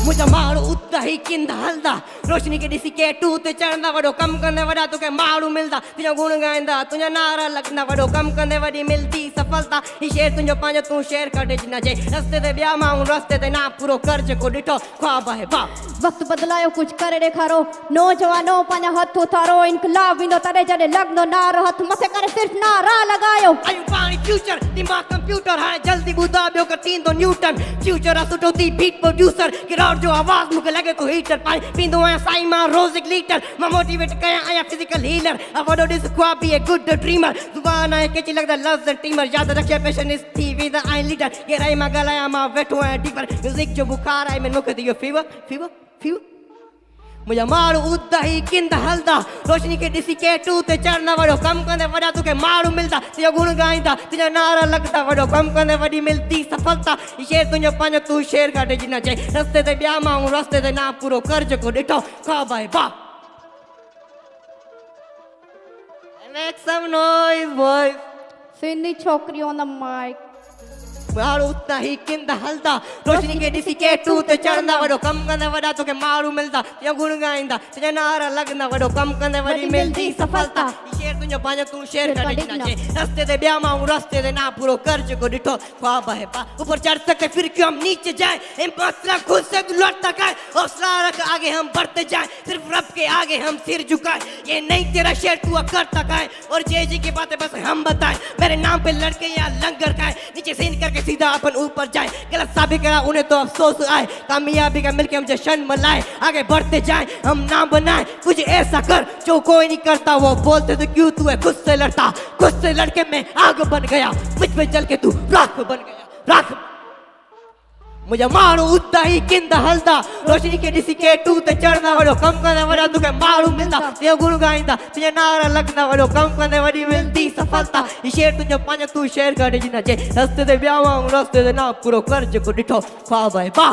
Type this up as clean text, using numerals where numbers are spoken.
मुझा मारू उतना ही किंदा हलदा रोशनी के डिसी के टू ते चढ़ंदा वडो कम करने वडा तुके मारू मिलदा तुझा गुण गाइंदा तुझा नारा लगना वडो कम करने वडी मिलती सफलता ही शेर तुझो पांजो तू शेर कटे न जे रस्ते ते ब्याह मां रस्ते ते ना पूरो कर्ज को डिठो ख्वाब है बा वक्त बदलायो कुछ करे ॾेखारो नौजवानो पंहिंजा हथ उथारो इनकलाब ईंदो तॾहिं जॾहिं लॻंदो नारो हथ मथे करे सिर्फ़ नारा लॻायो आयु पाणी फ्यूचर दिमाग कंप्यूटर हाणे जल्दी ॿुधा ॿियो कटींदो न्यूटन फ्यूचर आहे सुठो थी बीट प्रोड्यूसर गिरावट जो आवाज़ मूंखे लॻे थो हीटर पाणी पींदो आहियां साईं मां रोज़ हिकु लीटर मां मोटिवेट कयां आहियां फिज़िकल हीलर वॾो ॾिस ख्वाब बि ए गुड ड्रीमर ज़ुबान आहे केची लॻंदा लफ़्ज़ टीमर यादि रखे पेशनिस्ट थी वेंदा आहिनि लीडर गहराई मां ॻाल्हायां मां वेठो आहियां डीपर म्यूज़िक जो बुखार आहे मूंखे त इहो फीवर फीवर फीवर मुझा मारू उदा ही किंद हलदा रोशनी के डिसी के टू ते चढ़ना वडो कम कंदे वडा तुके मारू मिलदा तुझा गुण गाइंदा तुझा नारा लगदा वडो कम कंदे वडी मिलती सफलता शेर तुझो पांजो तू शेर काटे जिना जे रस्ते ते ब्याह मां रस्ते ते ना पूरो कर्ज को डिठो ख्वाब है बा Make some noise boys Sindhi छोकरी on the mic मारू उतना ही किंद हलदा रोशनी के डिसी के टू ते चढ़ंदा वडो कम कंदे वडा तोखे मारू मिलदा तुझा गुण गाइंदा तुझा नारा लगंदा वडो कम कंदे वडी मिलती सफलता शेर तुझो पांजो तू शेर काटे जिना जे रस्ते ते ब्याह मां रस्ते ते ना पूरो कर्ज को डिठो ख्वाब है बा ऊपर चढ़ सकते फिर क्यों हम नीचे जाए इम्पॉसिबल खुद से लौट तक है हौसला रख आगे हम बढ़ते जाए सिर्फ रब के आगे हम सिर झुकाए ये नहीं तेरा शेर तू कर तक है और जे जी की बातें बस हम बताए मेरे नाम पे लड़के या लंगर खाए नीचे सीन करके सीधा अपन ऊपर जाए गलत साबित करा उन्हें तो अफसोस आए कामयाबी का मिलके हम जश्न मनाए आगे बढ़ते जाए हम नाम बनाए कुछ ऐसा कर जो कोई नहीं करता वो बोलते तो क्यों तू है खुद से लड़ता खुद से लड़के मैं आग बन गया मुझ पे जल के तू राख बन गया राख मुझे मारू उदा ही किंद हलदा रोशनी के डिसी के टू ते चढ़ना वडो कम कंदे वडा तुके मारू मिलदा तुझा गुण गाइंदा तुझा नारा लगंदा वडो कम कंदे वडी मिलती सफलता ही शेर तुझो पांजो तू शेर काटे जिना जे रस्ते ते ब्याह रस्ते ते ना पूरो कर्ज को डिठो ख्वाब है बा